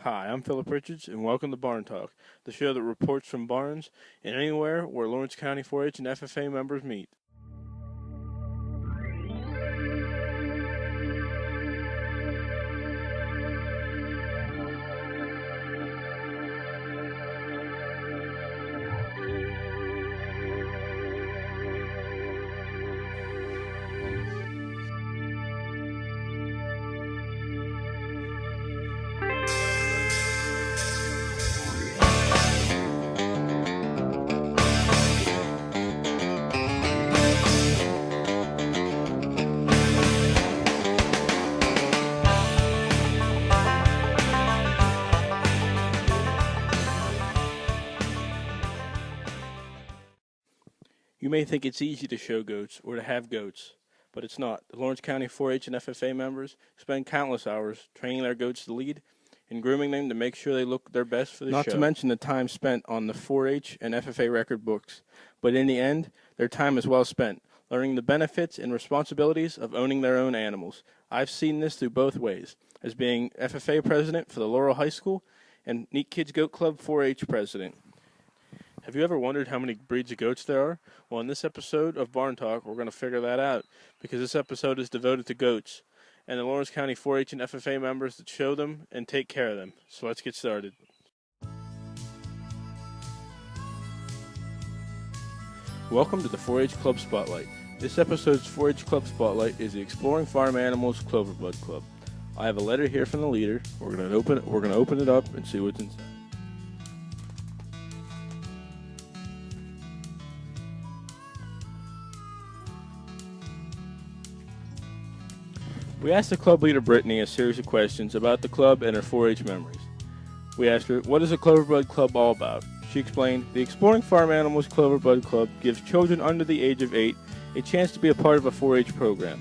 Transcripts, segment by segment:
Hi, I'm Philip Richards, and welcome to Barn Talk, the show that reports from barns and anywhere where Lawrence County 4-H and FFA members meet. You may think it's easy to show goats or to have goats, but it's not. The Lawrence County 4-H and FFA members spend countless hours training their goats to lead and grooming them to make sure they look their best for the show. Not to mention the time spent on the 4-H and FFA record books, but in the end, their time is well spent, learning the benefits and responsibilities of owning their own animals. I've seen this through both ways, as being FFA president for the Laurel High School and Neat Kids Goat Club 4-H president. Have you ever wondered how many breeds of goats there are? Well, in this episode of Barn Talk, we're going to figure that out, because this episode is devoted to goats and the Lawrence County 4-H and FFA members that show them and take care of them. So let's get started. Welcome to the 4-H Club Spotlight. This episode's 4-H Club Spotlight is the Exploring Farm Animals Cloverbud Club. I have a letter here from the leader. We're going to open it up and see what's inside. We asked the club leader, Brittany, a series of questions about the club and her 4-H memories. We asked her, what is the Cloverbud Club all about? She explained, the Exploring Farm Animals Cloverbud Club gives children under the age of 8 a chance to be a part of a 4-H program.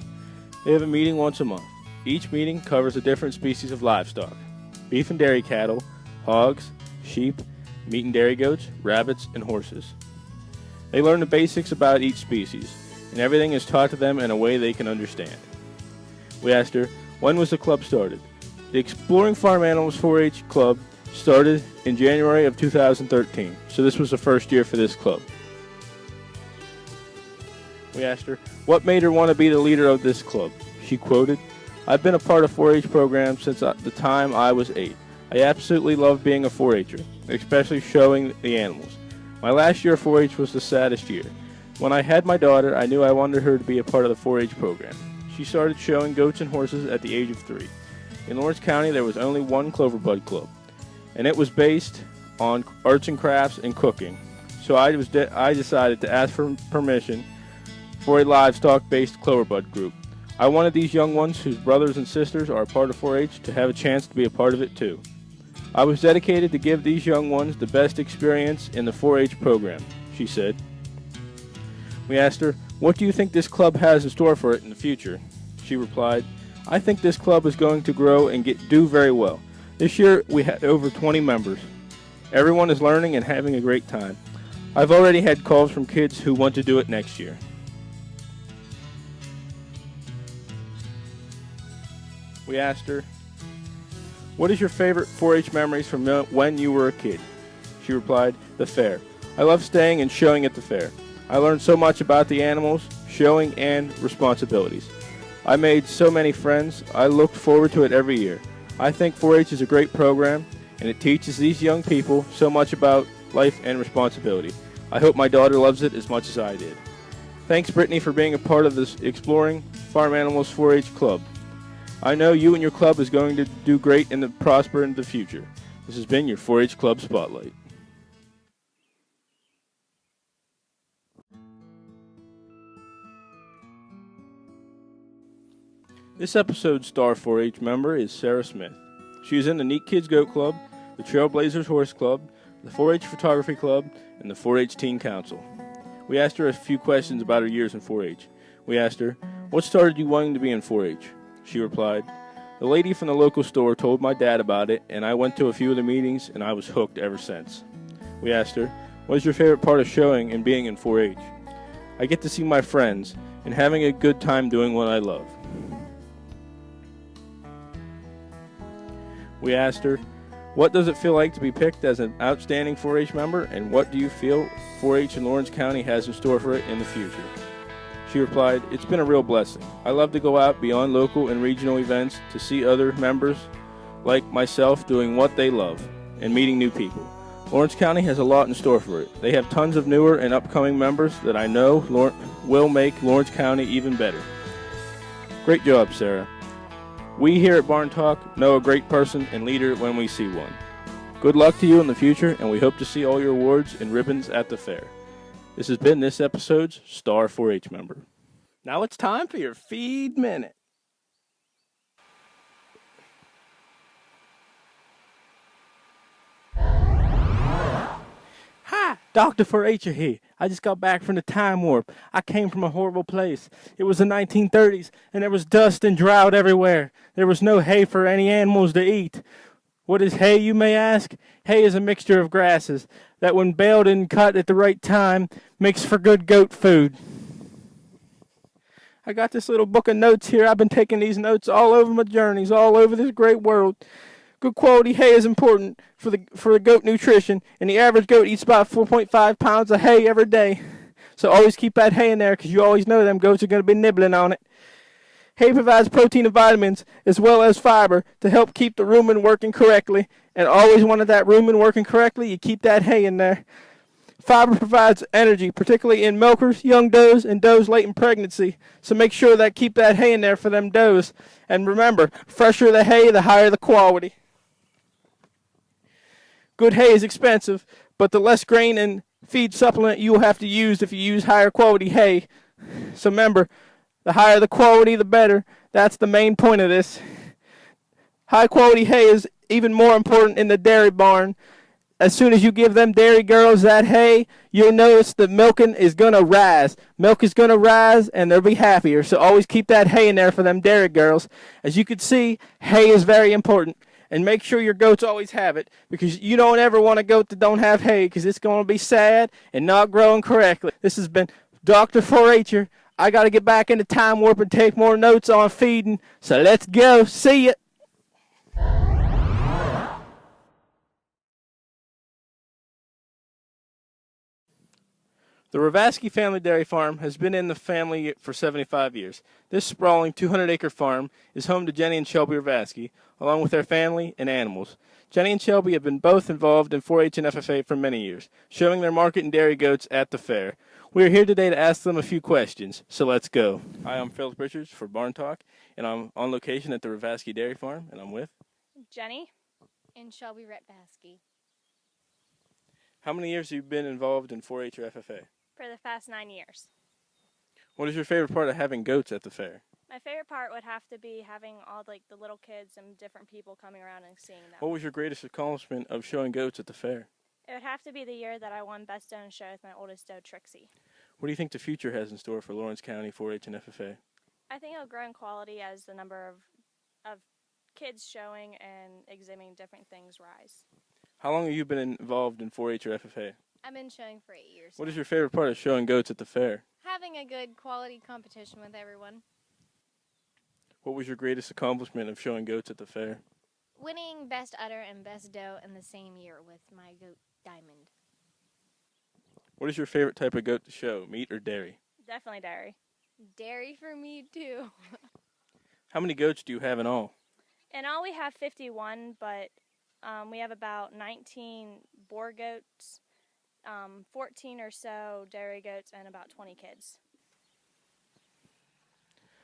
They have a meeting once a month. Each meeting covers a different species of livestock: beef and dairy cattle, hogs, sheep, meat and dairy goats, rabbits, and horses. They learn the basics about each species, and everything is taught to them in a way they can understand. We asked her, when was the club started? The Exploring Farm Animals 4-H Club started in January of 2013, so this was the first year for this club. We asked her, what made her want to be the leader of this club? She quoted, I've been a part of 4-H programs since the time I was 8. I absolutely love being a 4-H'er, especially showing the animals. My last year of 4-H was the saddest year. When I had my daughter, I knew I wanted her to be a part of the 4-H program. She started showing goats and horses at the age of 3. In Lawrence County, there was only one Cloverbud Club, and it was based on arts and crafts and cooking. So I decided to ask for permission for a livestock-based Cloverbud group. I wanted these young ones whose brothers and sisters are a part of 4-H to have a chance to be a part of it too. I was dedicated to give these young ones the best experience in the 4-H program, she said. We asked her, what do you think this club has in store for it in the future? She replied, I think this club is going to grow and do very well. This year we had over 20 members. Everyone is learning and having a great time. I've already had calls from kids who want to do it next year. We asked her, what is your favorite 4-H memories from when you were a kid? She replied, the fair. I love staying and showing at the fair. I learned so much about the animals, showing, and responsibilities. I made so many friends. I looked forward to it every year. I think 4-H is a great program, and it teaches these young people so much about life and responsibility. I hope my daughter loves it as much as I did. Thanks, Brittany, for being a part of this Exploring Farm Animals 4-H Club. I know you and your club is going to do great and prosper in the future. This has been your 4-H Club Spotlight. This episode's star 4-H member is Sarah Smith. She is in the Neat Kids Goat Club, the Trailblazers Horse Club, the 4-H Photography Club, and the 4-H Teen Council. We asked her a few questions about her years in 4-H. We asked her, what started you wanting to be in 4-H? She replied, the lady from the local store told my dad about it, and I went to a few of the meetings, and I was hooked ever since. We asked her, what is your favorite part of showing and being in 4-H? I get to see my friends and having a good time doing what I love. We asked her, What does it feel like to be picked as an outstanding 4-H member, and what do you feel 4-H in Lawrence County has in store for it in the future? She replied, "It's been a real blessing. I love to go out beyond local and regional events to see other members like myself doing what they love and meeting new people. Lawrence County has a lot in store for it. They have tons of newer and upcoming members that I know will make Lawrence County even better." Great job, Sarah. We here at Barn Talk know a great person and leader when we see one. Good luck to you in the future, and we hope to see all your awards and ribbons at the fair. This has been this episode's Star 4-H member. Now it's time for your Feed Minute. Hi, Dr. 4-H'er here. I just got back from the time warp. I came from a horrible place. It was the 1930s, and there was dust and drought everywhere. There was no hay for any animals to eat. What is hay, you may ask? Hay is a mixture of grasses that, when baled and cut at the right time, makes for good goat food. I got this little book of notes here. I've been taking these notes all over my journeys, all over this great world. Good quality hay is important for the goat nutrition, and the average goat eats about 4.5 pounds of hay every day. So always keep that hay in there, because you always know them goats are going to be nibbling on it. Hay provides protein and vitamins as well as fiber to help keep the rumen working correctly. And always wanted that rumen working correctly, you keep that hay in there. Fiber provides energy, particularly in milkers, young does, and does late in pregnancy. So make sure that keep that hay in there for them does. And remember, fresher the hay, the higher the quality. Good hay is expensive, but the less grain and feed supplement you will have to use if you use higher quality hay. So remember, the higher the quality, the better. That's the main point of this. High quality hay is even more important in the dairy barn. As soon as you give them dairy girls that hay, you'll notice the milking is going to rise. Milk is going to rise, and they'll be happier. So always keep that hay in there for them dairy girls. As you can see, hay is very important. And make sure your goats always have it, because you don't ever want a goat that don't have hay, because it's going to be sad and not growing correctly. This has been Dr. 4-H'er. I got to get back into time warp and take more notes on feeding. So let's go. See ya. The Ravasky Family Dairy Farm has been in the family for 75 years. This sprawling 200-acre farm is home to Jenny and Shelby Ravasky, along with their family and animals. Jenny and Shelby have been both involved in 4-H and FFA for many years, showing their market and dairy goats at the fair. We are here today to ask them a few questions, so let's go. Hi, I'm Philip Richards for Barn Talk, and I'm on location at the Ravasky Dairy Farm, and I'm with Jenny and Shelby Ravasky. How many years have you been involved in 4-H or FFA? For the past 9 years. What is your favorite part of having goats at the fair? My favorite part would have to be having all the little kids and different people coming around and seeing them. What was your greatest accomplishment of showing goats at the fair? It would have to be the year that I won Best Doe Show with my oldest doe, Trixie. What do you think the future has in store for Lawrence County 4-H and FFA? I think it'll grow in quality as the number of kids showing and exhibiting different things rise. How long have you been involved in 4-H or FFA? I've been showing for 8 years. What is your favorite part of showing goats at the fair? Having a good quality competition with everyone. What was your greatest accomplishment of showing goats at the fair? Winning Best Udder and Best Doe in the same year with my goat, Diamond. What is your favorite type of goat to show, meat or dairy? Definitely dairy. Dairy for me, too. How many goats do you have in all? In all, we have 51, but we have about 19 boar goats, 14 or so dairy goats, and about 20 kids.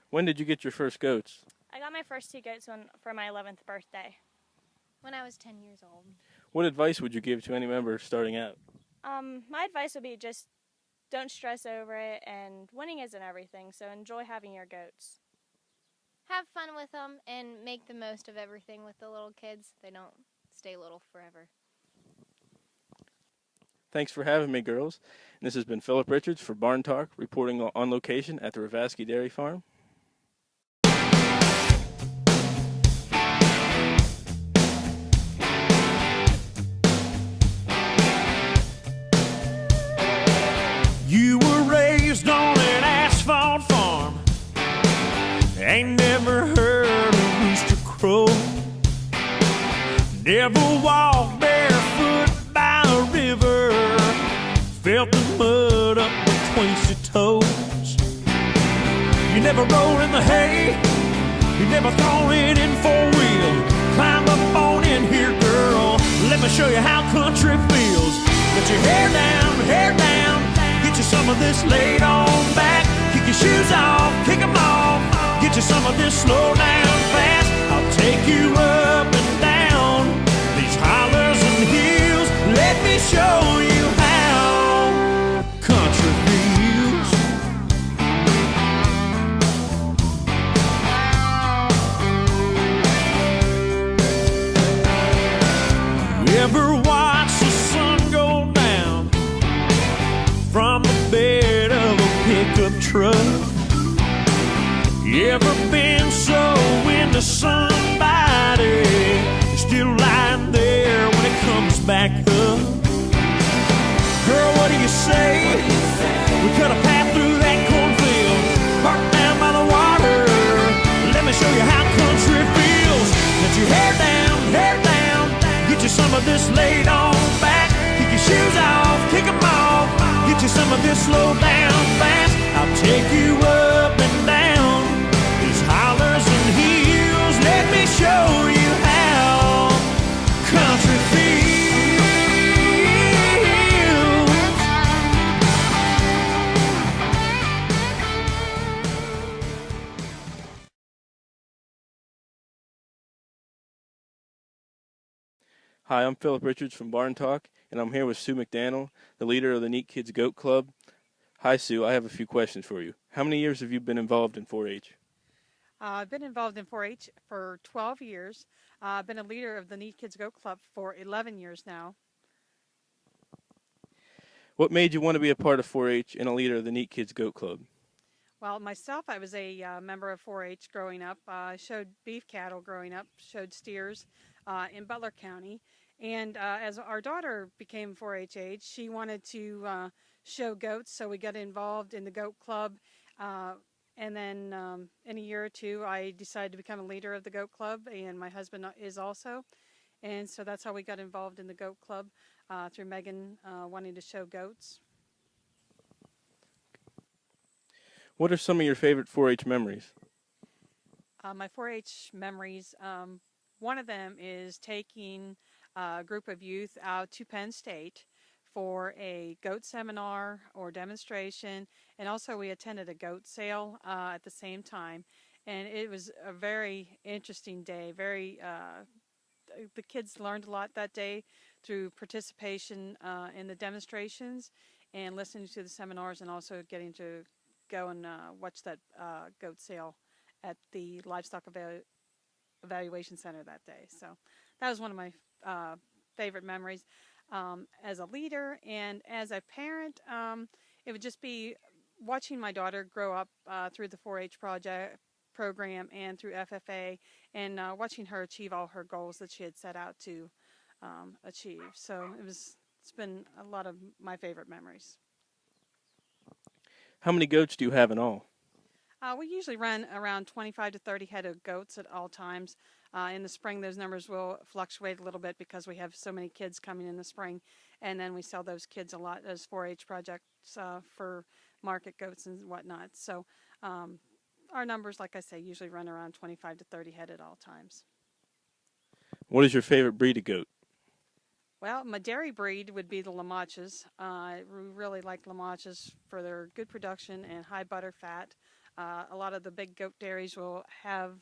When did you get your first goats? I got my first 2 goats for my 11th birthday. When I was 10 years old. What advice would you give to any member starting out? My advice would be just don't stress over it, and winning isn't everything, so enjoy having your goats. Have fun with them and make the most of everything with the little kids. They don't stay little forever. Thanks for having me, girls. And this has been Philip Richards for Barn Talk, reporting on location at the Ravasky Dairy Farm. You were raised on an asphalt farm, ain't never heard a rooster crow. Ever walked barefoot by a river, felt the mud up between your toes. You never rolled in the hay, you never thrown it in four-wheel. Climb up on in here, girl, let me show you how country feels. Get your hair down, get you some of this laid on back. Kick your shoes off, kick them off, get you some of this slow down fast. I'll take you up and down these hollers and hills. Let me show you how country feels. You ever watch the sun go down from the bed of a pickup truck? You ever been so into somebody, still lying there when it comes back up? Girl, what do you say? We cut a path through that cornfield, parked down by the water. Let me show you how country feels. Let your hair down, get you some of this laid on back. Kick your shoes off, kick them off, get you some of this slow down fast. I'll take you up and down these hollers and hills. Let me show you how country feels. Hi, I'm Philip Richards from Barn Talk, and I'm here with Sue McDaniel, the leader of the Neat Kids Goat Club. Hi, Sue. I have a few questions for you. How many years have you been involved in 4-H? I've been involved in 4-H for 12 years. I've been a leader of the Neat Kids Goat Club for 11 years now. What made you want to be a part of 4-H and a leader of the Neat Kids Goat Club? Well, myself, I was a member of 4-H growing up. I showed beef cattle growing up, showed steers in Butler County. And as our daughter became 4-H age, she wanted to show goats, so we got involved in the goat club. And then in a year or two, I decided to become a leader of the goat club, and my husband is also. And so that's how we got involved in the goat club, through Megan wanting to show goats. What are some of your favorite 4-H memories? My 4-H memories, one of them is taking a group of youth out to Penn State for a goat seminar or demonstration, and also we attended a goat sale at the same time, and it was a very interesting day. The kids learned a lot that day through participation in the demonstrations and listening to the seminars, and also getting to go and watch that goat sale at the Livestock Evaluation Center that day. So that was one of my favorite memories. As a leader and as a parent, it would just be watching my daughter grow up through the 4-H program and through FFA, and watching her achieve all her goals that she had set out to achieve. So it's been a lot of my favorite memories. How many goats do you have in all? We usually run around 25 to 30 head of goats at all times. In the spring, those numbers will fluctuate a little bit because we have so many kids coming in the spring, and then we sell those kids a lot as 4-H projects for market goats and whatnot. So our numbers, like I say, usually run around 25 to 30 head at all times. What is your favorite breed of goat? Well, my dairy breed would be the Lamaches. We really like Lamaches for their good production and high butter fat. A lot of the big goat dairies will have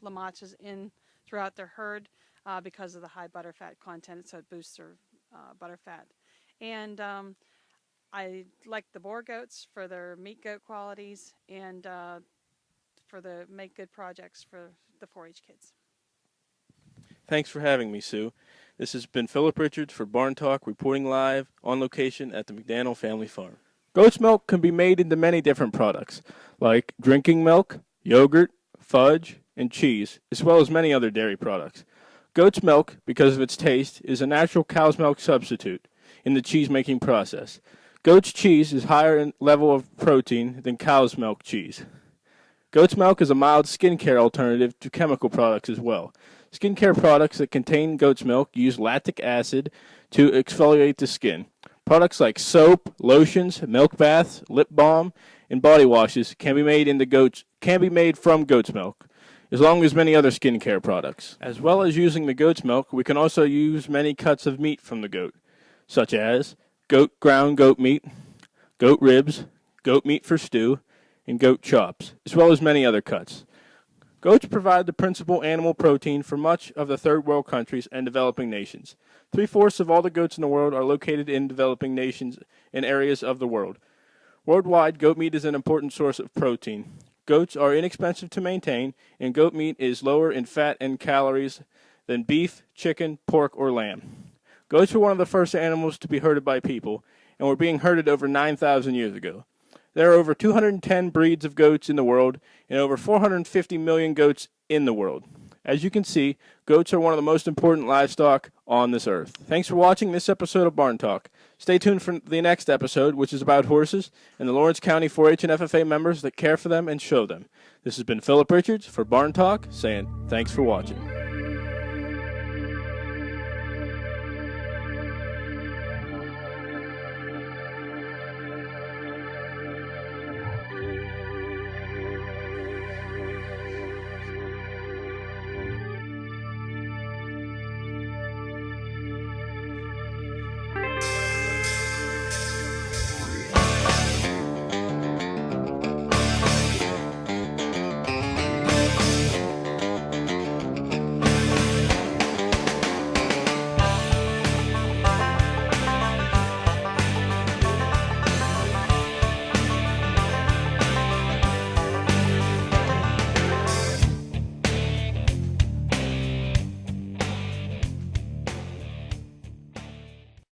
Lamaches in throughout their herd because of the high butter fat content, so it boosts their butter fat. And I like the Boer goats for their meat goat qualities, and for the make good projects for the 4-H kids. Thanks for having me, Sue. This has been Philip Richards for Barn Talk, reporting live on location at the McDaniel Family Farm. Goat's milk can be made into many different products, like drinking milk, yogurt, fudge, and cheese, as well as many other dairy products. Goat's milk, because of its taste, is a natural cow's milk substitute in the cheese-making process. Goat's cheese is higher in level of protein than cow's milk cheese. Goat's milk is a mild skincare alternative to chemical products as well. Skincare products that contain goat's milk use lactic acid to exfoliate the skin. Products like soap, lotions, milk baths, lip balm, and body washes can be made from goat's milk, as long as many other skincare products. As well as using the goat's milk, we can also use many cuts of meat from the goat, such as ground goat meat, goat ribs, goat meat for stew, and goat chops, as well as many other cuts. Goats provide the principal animal protein for much of the third world countries and developing nations. 3/4 of all the goats in the world are located in developing nations and areas of the world. Worldwide, goat meat is an important source of protein. Goats are inexpensive to maintain, and goat meat is lower in fat and calories than beef, chicken, pork, or lamb. Goats were one of the first animals to be herded by people, and were being herded over 9,000 years ago. There are over 210 breeds of goats in the world, and over 450 million goats in the world. As you can see, goats are one of the most important livestock on this earth. Thanks for watching this episode of Barn Talk. Stay tuned for the next episode, which is about horses and the Lawrence County 4-H and FFA members that care for them and show them. This has been Philip Richards for Barn Talk, saying thanks for watching.